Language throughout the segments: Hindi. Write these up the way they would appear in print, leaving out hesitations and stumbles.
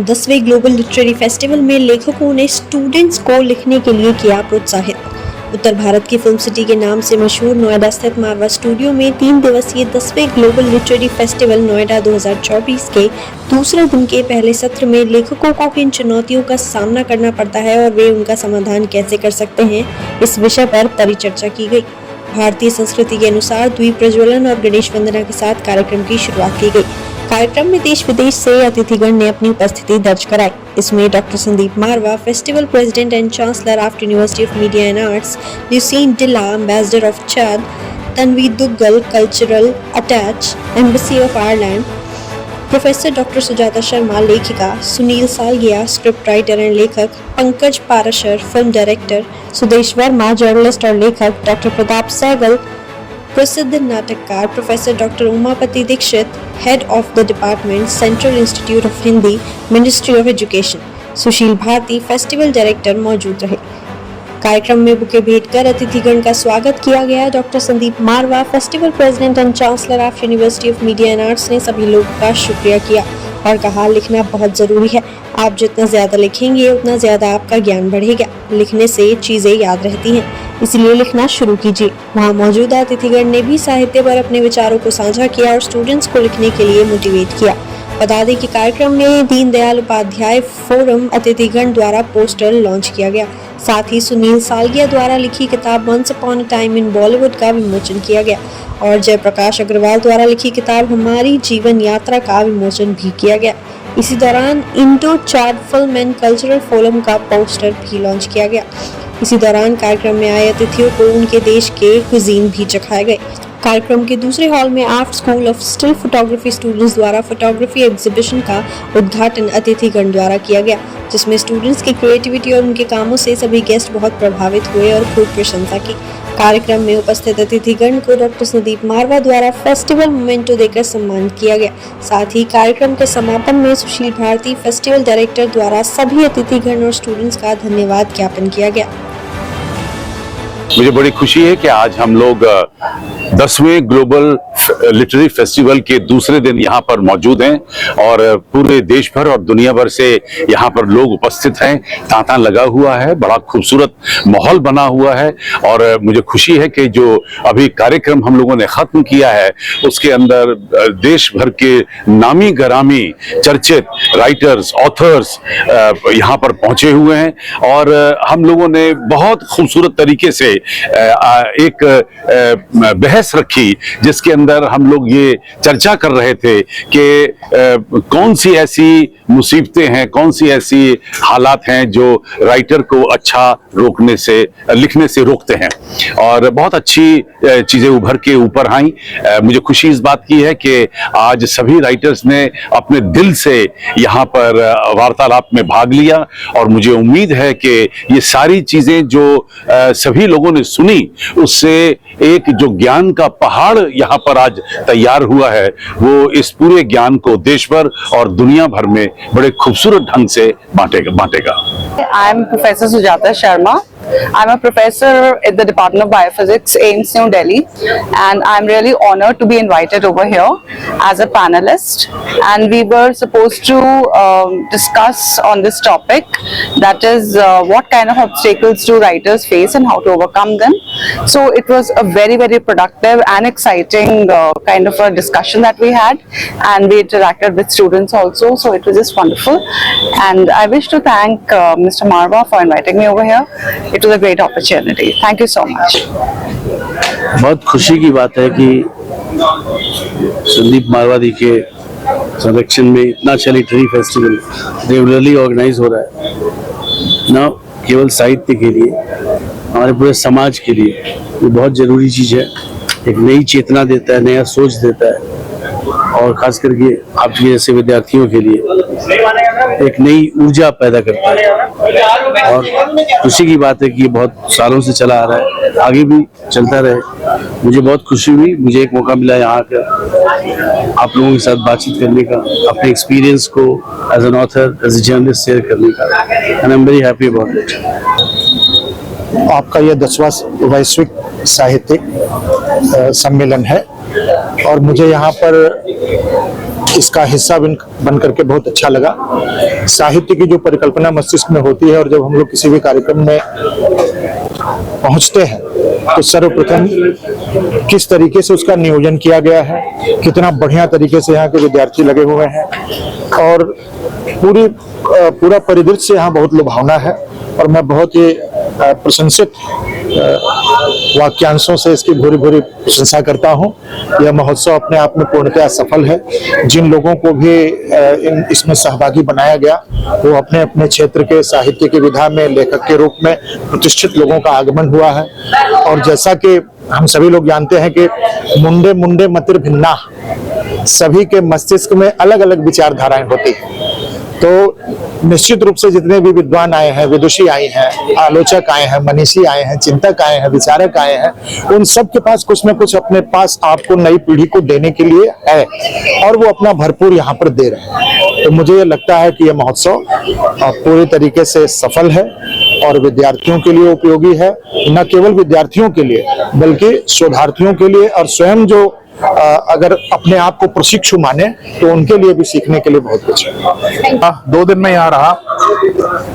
10वें ग्लोबल लिटरेरी फेस्टिवल में लेखकों ने स्टूडेंट्स को लिखने के लिए किया प्रोत्साहित। उत्तर भारत की फिल्म सिटी के नाम से मशहूर नोएडा स्थित मारवा स्टूडियो में 3 दिवसीय 10वें ग्लोबल लिटरेरी फेस्टिवल नोएडा 2024 के दूसरे दिन के पहले सत्र में लेखकों को किन चुनौतियों का सामना करना पड़ता है और वे उनका समाधान कैसे कर सकते हैं, इस विषय पर परिचर्चा की गई। भारतीय संस्कृति के अनुसार द्वीप प्रज्वलन और गणेश वंदना के साथ कार्यक्रम की शुरुआत की गई। कार्यक्रम में देश विदेश से अतिथिगण ने अपनी उपस्थिति दर्ज कराई। इसमें doctor Sandeep Marwah, festival president and chancellor of university of media and arts, Lucien Dila, ambassador of Chad, Tanvi Duggal, cultural attache, embassy of Ireland, professor doctor Sujata Sharma, लेखिका, Sunil Salgia, script writer and लेखक, Pankaj Parashar, film director, Sudesh Verma, journalist और लेखक, डॉक्टर प्रताप सहगल, प्रसिद्ध नाटककार, professor doctor Umapati Dikshit, head of the department, Central Institute of Hindi, Ministry of Education, Sushil Bharti, festival director मौजूद रहे। कार्यक्रम में बुके भेंट कर अतिथिगण का स्वागत किया गया। Doctor Sandeep Marwah, festival president and chancellor of university of media and arts, ने सभी लोगों का शुक्रिया किया और कहा, लिखना बहुत जरूरी है। आप जितना ज्यादा लिखेंगे उतना ज्यादा आपका ज्ञान बढ़ेगा। लिखने से चीजें याद रहती हैं, इसलिए लिखना शुरू कीजिए। वहाँ मौजूद अतिथिगण ने भी साहित्य पर अपने विचारों को साझा किया और स्टूडेंट्स को लिखने के लिए मोटिवेट किया। बता दें कि कार्यक्रम में दीनदयाल उपाध्याय फोरम अतिथिगण द्वारा पोस्टर लॉन्च किया गया। साथ ही सुनील सालगिया द्वारा लिखी किताब once upon a time in Bollywood का विमोचन किया गया और जयप्रकाश अग्रवाल द्वारा लिखी किताब हमारी जीवन यात्रा का विमोचन भी किया गया। इसी दौरान Indo Chad film and cultural forum का पोस्टर भी लॉन्च किया गया। इसी दौरान कार्यक्रम में आए अतिथियों को उनके देश के कुजीन भी चखाए गए। कार्यक्रम के दूसरे हॉल में art school of still photography students द्वारा फोटोग्राफी एग्जीबिशन का उद्घाटन अतिथिगण द्वारा किया गया, जिसमें स्टूडेंट्स की क्रिएटिविटी और उनके कामों से सभी गेस्ट बहुत प्रभावित हुए और खूब प्रशंसा की। कार्यक्रम में उपस्थित अतिथिगण को डॉक्टर संदीप मारवा द्वारा फेस्टिवल मोमेंटो देकर सम्मानित किया गया। साथ ही कार्यक्रम के समापन में सुशील भारती, फेस्टिवल डायरेक्टर द्वारा सभी अतिथिगण और स्टूडेंट्स का धन्यवाद ज्ञापन किया गया। मुझे बड़ी खुशी है कि आज हम लोग 10वें ग्लोबल लिटरेरी फेस्टिवल के दूसरे दिन यहाँ पर मौजूद हैं और पूरे देश भर और दुनिया भर से यहाँ पर लोग उपस्थित हैं। तांता लगा हुआ है, बड़ा खूबसूरत माहौल बना हुआ है और मुझे खुशी है कि जो अभी कार्यक्रम हम लोगों ने खत्म किया है उसके अंदर देश भर के नामी गरामी चर्चित राइटर्स, ऑथर्स यहाँ पर पहुंचे हुए हैं और हम लोगों ने बहुत खूबसूरत तरीके से एक बहस रखी जिसके अंदर हम लोग ये चर्चा कर रहे थे कि कौन सी ऐसी मुसीबतें हैं, कौन सी ऐसी हालात हैं जो राइटर को अच्छा लिखने से रोकते हैं और बहुत अच्छी चीजें उभर के ऊपर आई। मुझे खुशी इस बात की है कि आज सभी राइटर्स ने अपने दिल से यहाँ पर वार्तालाप में भाग लिया और मुझे उम्मीद है कि ये सारी चीजें जो सभी लोगों ने सुनी उससे एक जो ज्ञान का पहाड़ यहाँ पर आज तैयार हुआ है वो इस पूरे ज्ञान को देश भर और दुनिया भर में बड़े खूबसूरत ढंग से बांटेगा। I am Professor Sujata Sharma. I'm a professor at the Department of Biophysics, AIIMS, New Delhi, and I'm really honored to be invited over here as a panelist. And we were supposed to discuss on this topic, that is, what kind of obstacles do writers face and how to overcome them. So it was a very, very productive and exciting kind of a discussion that we had, and we interacted with students also. So it was just wonderful, and I wish to thank Mr. Marwa for inviting me over here. It was a great opportunity. Thank you so much. बहुत खुशी की बात है कि संदीप मारवादी के संरक्षण में इतना अच्छा लिटरेरी फेस्टिवल रेगुलरली ऑर्गेनाइज हो रहा है, न केवल साहित्य के लिए, हमारे पूरे समाज के लिए ये बहुत ज़रूरी चीज़ है। एक नई चेतना देता है, नया सोच देता है और खास करके आप जैसे विद्यार्थियों के लिए एक नई ऊर्जा पैदा करता है और खुशी की बात है कि ये बहुत सालों से चला आ रहा है, आगे भी चलता रहे। मुझे बहुत खुशी हुई, मुझे एक मौका मिला यहाँ कर आप लोगों के साथ बातचीत करने का, अपने एक्सपीरियंस को as an author, as a journalist share करने का, and I am very happy about it. आपका यह 10वां वैश्विक साहित्यिक सम्मेलन है और मुझे यहाँ पर इसका हिस्सा बन करके बहुत अच्छा लगा। साहित्य की जो परिकल्पना मस्तिष्क में होती है और जब हम लोग किसी भी कार्यक्रम में पहुंचते हैं तो सर्वप्रथम किस तरीके से उसका नियोजन किया गया है, कितना बढ़िया तरीके से यहाँ के विद्यार्थी लगे हुए हैं और पूरा परिदृश्य यहाँ बहुत लुभावना है और मैं बहुत ही प्रशंसित वाक्यांशों से इसकी भूरी भूरी प्रशंसा करता हूँ। यह महोत्सव अपने आप में पूर्णतः सफल है। जिन लोगों को भी इसमें सहभागी बनाया गया वो अपने अपने क्षेत्र के साहित्य की विधा में लेखक के रूप में प्रतिष्ठित लोगों का आगमन हुआ है और जैसा कि हम सभी लोग जानते हैं कि मुंडे मुंडे मतिर भिन्ना, सभी के मस्तिष्क में अलग अलग विचारधाराएं होती हैं। तो निश्चित रूप से जितने भी विद्वान आए हैं, विदुषी आए हैं, आलोचक आए हैं, मनीषी आए हैं, चिंतक आए हैं, विचारक आए हैं, उन सब के पास कुछ न कुछ अपने पास आपको नई पीढ़ी को देने के लिए है और वो अपना भरपूर यहाँ पर दे रहे हैं। तो मुझे ये लगता है कि यह महोत्सव पूरी तरीके से सफल है और विद्यार्थियों के लिए उपयोगी है, न केवल विद्यार्थियों के लिए बल्कि शोधार्थियों के लिए और स्वयं जो अगर अपने आप को प्रशिक्षु माने तो उनके लिए भी सीखने के लिए बहुत कुछ है। 2 दिन में यहाँ रहा,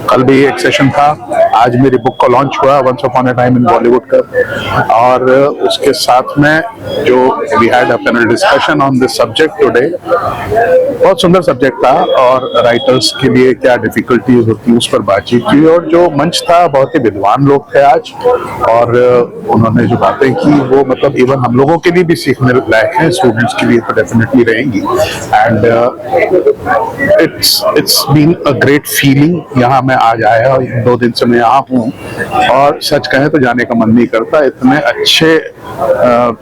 कल भी एक सेशन था, आज मेरी बुक का लॉन्च हुआ once upon a time in Bollywood का, और उसके साथ में जो we had a panel discussion on this subject today. बहुत सुंदर सब्जेक्ट था और राइटर्स के लिए क्या डिफिकल्टीज होती है उस पर बातचीत की और जो मंच था बहुत ही विद्वान लोग थे आज और उन्होंने जो बातें की वो मतलब इवन हम लोगों के लिए भी सीखने लायक है, स्टूडेंट्स के लिए तो डेफिनेटली रहेंगी। And it's been a great feeling. यहाँ मैं आज आया और 2 दिन से मैं यहाँ हूँ और सच कहें तो जाने का मन नहीं करता। इतने अच्छे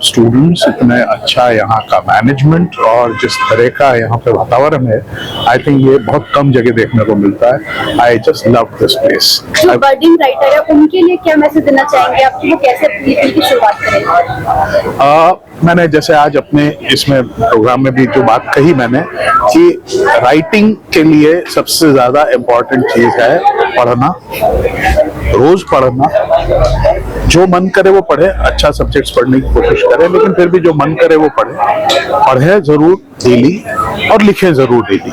स्टूडेंट्स, इतने अच्छा यहाँ का मैनेजमेंट और जिस तरह का यहाँ पे वातावरण है, आई थिंक ये बहुत कम जगह देखने को मिलता है। I just love this place. जो बर्डिंग राइटर है उनके लिए क्या मैसेज देना चाहेंगे आप, वो कैसे की शुरुआत करेंगे? मैंने जैसे आज अपने इसमें प्रोग्राम में भी जो बात कही मैंने कि राइटिंग के लिए सबसे ज्यादा इम्पोर्टेंट चीज है पढ़ना, रोज पढ़ना, जो मन करे वो पढ़े, अच्छा सब्जेक्ट्स पढ़ने की कोशिश करें लेकिन फिर भी जो मन करे वो पढ़े जरूर डेली और लिखें जरूर डेली।